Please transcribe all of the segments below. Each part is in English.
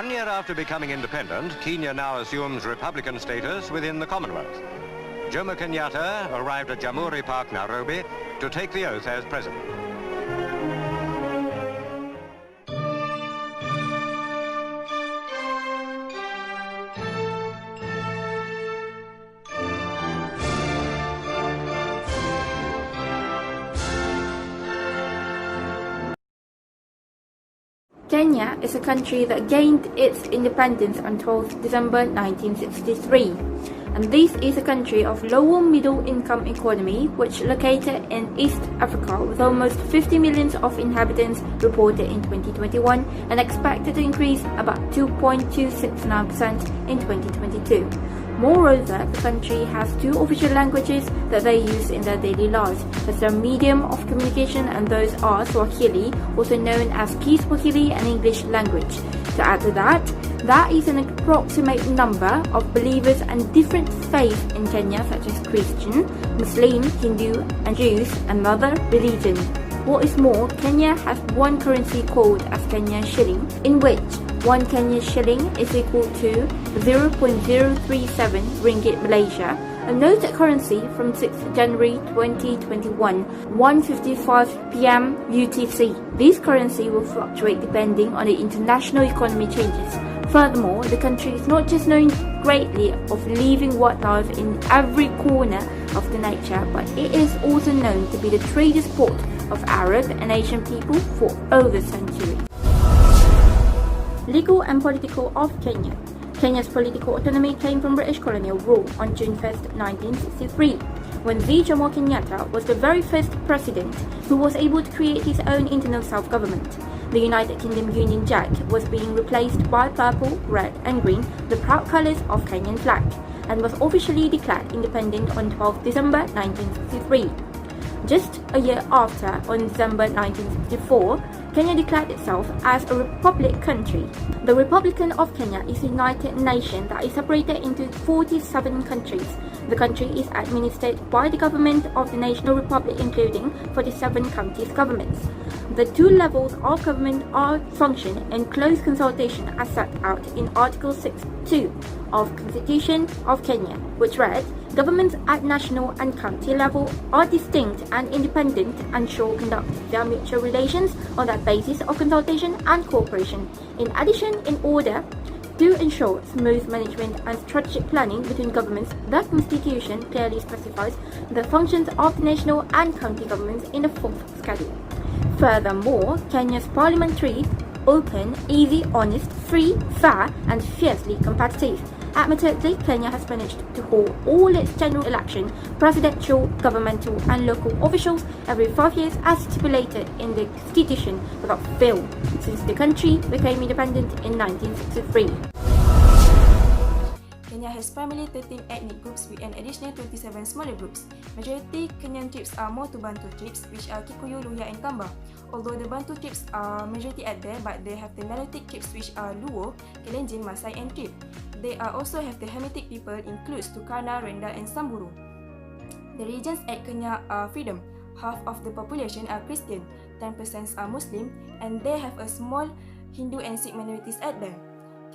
1 year after becoming independent, Kenya now assumes Republican status within the Commonwealth. Jomo Kenyatta arrived at Jamhuri Park, Nairobi, to take the oath as president. Kenya is a country that gained its independence on 12 December 1963, and this is a country of lower middle income economy which located in East Africa with almost 50 million of inhabitants reported in 2021 and expected to increase about 2.269% in 2022. Moreover, the country has two official languages that they use in their daily lives as their medium of communication, and those are Swahili, also known as Kiswahili, and English language. To add to that, there is an approximate number of believers and different faiths in Kenya, such as Christian, Muslim, Hindu, and Jews, and other religions. What is more, Kenya has one currency called as Kenyan shilling, in which 1 Kenyan shilling is equal to 0.037 ringgit Malaysia. A noted currency from 6 January 2021, 1:55 p.m. UTC. This currency will fluctuate depending on the international economy changes. Furthermore, the country is not just known greatly of living wildlife in every corner of the nature, but it is also known to be the trading port of Arab and Asian people for over centuries. Legal and political of Kenya. Kenya's political autonomy came from British colonial rule on June 1st, 1963, when Jomo Kenyatta was the very first president who was able to create his own internal self-government. The United Kingdom Union Jack was being replaced by purple, red and green, the proud colours of Kenyan flag, and was officially declared independent on 12 December 1963. Just a year after, on December 1964, Kenya declared itself as a republic country. The Republic of Kenya is a united nation that is separated into 47 countries. The country is administered by the government of the National Republic, including 47 counties governments. The two levels of government are function in close consultation as set out in Article 6.2 of Constitution of Kenya, which read, "Governments at national and county level are distinct and independent and shall conduct their mutual relations on that basis of consultation and cooperation. In addition, in order to ensure smooth management and strategic planning between governments, the Constitution clearly specifies the functions of the national and county governments in the fourth schedule." Furthermore, Kenya's parliamentary, open, easy, honest, free, fair, and fiercely competitive. Admittedly, Kenya has managed to hold all its general election, presidential, governmental, and local officials every 5 years as stipulated in the Constitution without fail, since the country became independent in 1963. Kenya has primarily 13 ethnic groups with an additional 27 smaller groups. Majority Kenyan tribes are more to Bantu tribes, which are Kikuyu, Luhya and Kamba. Although the Bantu tribes are majority at there, but they have the Nilotic tribes which are Luo, Kalenjin, Masai and Trib. They also have the Hamitic people includes Turkana, Renda and Samburu. The religions at Kenya are freedom. Half of the population are Christian, 10% are Muslim, and they have a small Hindu and Sikh minorities at there.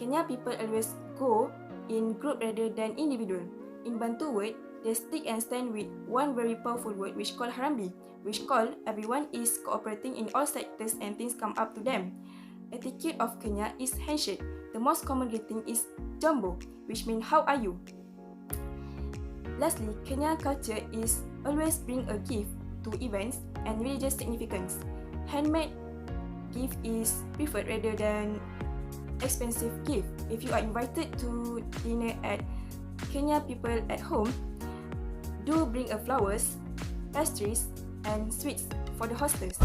Kenya people always go in group rather than individual. In Bantu word, they stick and stand with one very powerful word which called Harambe, which call everyone is cooperating in all sectors and things come up to them. Etiquette of Kenya is handshake. The most common greeting is Jambo, which means how are you? Lastly, Kenya culture is always bring a gift to events and religious significance. Handmade gift is preferred rather than expensive gift. If you are invited to dinner at Kenya people at home, do bring a flowers, pastries and sweets for the hostess.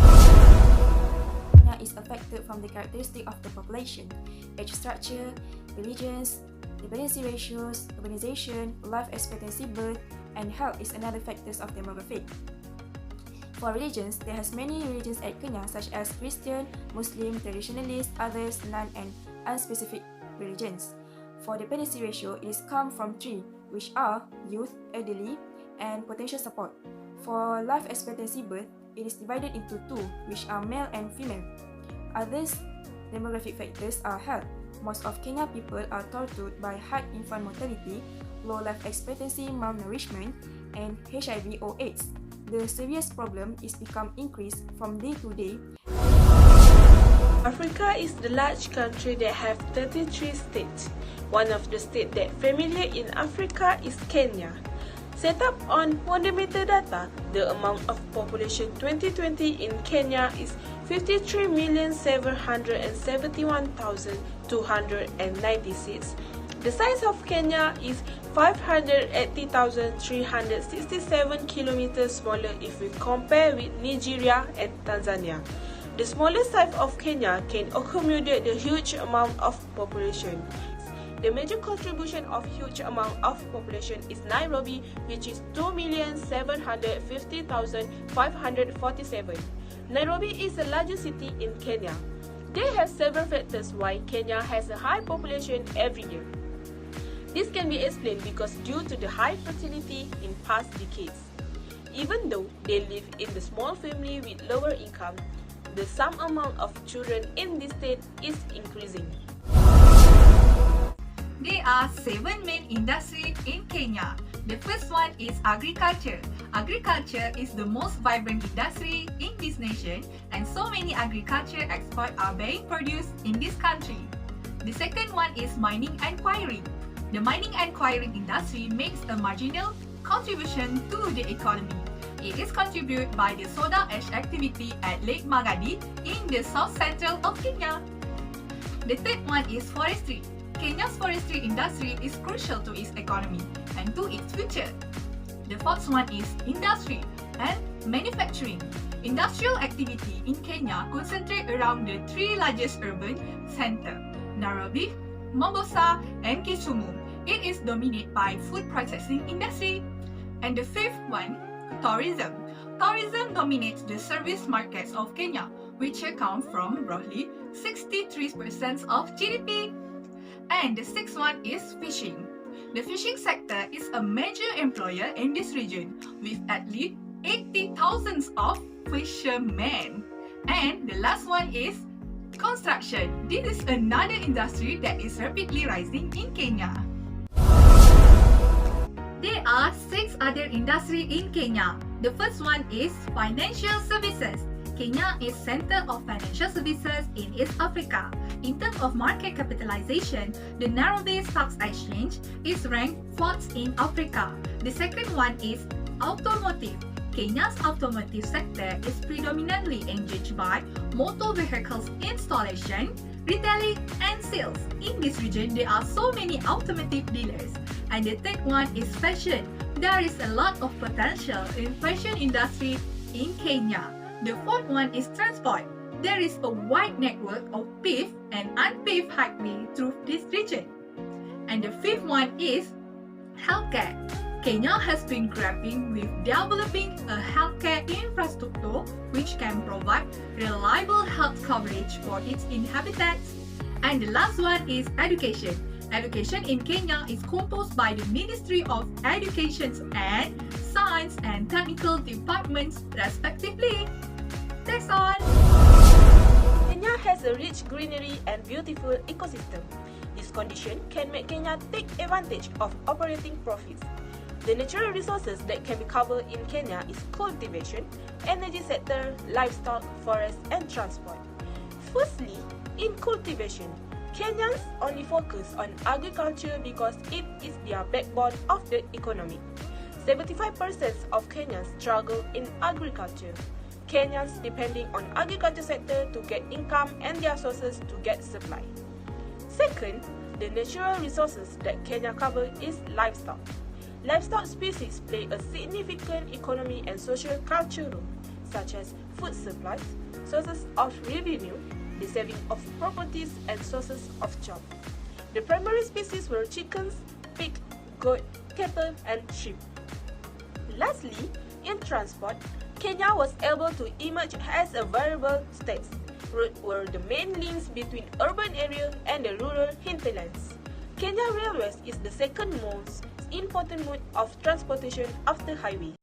Kenya is affected from the characteristic of the population, age structure, religions, dependency ratios, urbanization, life expectancy, birth, and health is another factors of demographic. For religions, there has many religions at Kenya such as Christian, Muslim, traditionalist, others, non and unspecific religions. For dependency ratio, it is come from three, which are youth, elderly, and potential support. For life expectancy birth, it is divided into two, which are male and female. Others demographic factors are health, most of Kenya people are tortured by high infant mortality, low life expectancy, malnourishment, and HIV or AIDS. The serious problem is become increased from day to day. Africa is the large country that have 33 states. One of the states that familiar in Africa is Kenya. Set up on Wondermeter data, the amount of population 2020 in Kenya is 53,771,296. The size of Kenya is 580,367 kilometers smaller if we compare with Nigeria and Tanzania. The smallest size of Kenya can accommodate the huge amount of population. The major contribution of huge amount of population is Nairobi, which is 2,750,547. Nairobi is the largest city in Kenya. They have several factors why Kenya has a high population every year. This can be explained because due to the high fertility in past decades. Even though they live in the small family with lower income, the sum amount of children in this state is increasing. There are 7 main industries in Kenya. The first one is agriculture. Agriculture is the most vibrant industry in this nation, and so many agriculture exports are being produced in this country. The second one is mining and quarrying. The mining and quarrying industry makes a marginal contribution to the economy. It is contributed by the soda ash activity at Lake Magadi in the south central of Kenya. The third one is forestry. Kenya's forestry industry is crucial to its economy and to its future. The fourth one is industry and manufacturing. Industrial activity in Kenya concentrate around the 3 largest urban centers, Nairobi, Mombasa, and Kisumu. It is dominated by food processing industry. And the fifth one, tourism. Tourism dominates the service markets of Kenya, which account from roughly 63% of GDP. And the sixth one is fishing. The fishing sector is a major employer in this region, with at least 80,000 of fishermen. And the last one is construction. This is another industry that is rapidly rising in Kenya. There are 6 other industries in Kenya. The first one is financial services. Kenya is center of financial services in East Africa. In terms of market capitalization, the Nairobi Stock Exchange is ranked 4th in Africa. The second one is automotive. Kenya's automotive sector is predominantly engaged by motor vehicles installation, retailing, and sales. In this region, there are so many automotive dealers. And the third one is fashion. There is a lot of potential in fashion industry in Kenya. The fourth one is transport. There is a wide network of paved and unpaved highway through this region. And the fifth one is healthcare. Kenya has been grappling with developing a healthcare infrastructure which can provide reliable health coverage for its inhabitants. And the last one is education. Education in Kenya is composed by the Ministry of Education and Science and Technical Departments respectively. That's all. Kenya has a rich greenery and beautiful ecosystem. This condition can make Kenya take advantage of operating profits. The natural resources that can be covered in Kenya is cultivation, energy sector, livestock, forest, and transport. Firstly, in cultivation, Kenyans only focus on agriculture because it is their backbone of the economy. 75% of Kenyans struggle in agriculture. Kenyans depending on agriculture sector to get income and their sources to get supply. Second, the natural resources that Kenya cover is livestock. Livestock species play a significant economy and social culture role, such as food supplies, sources of revenue, the saving of properties, and sources of jobs. The primary species were chickens, pig, goat, cattle, and sheep. Lastly, in transport, Kenya was able to emerge as a variable state. Roads were the main links between urban area and the rural hinterlands. Kenya Railways is the second most important mode of transportation after highway.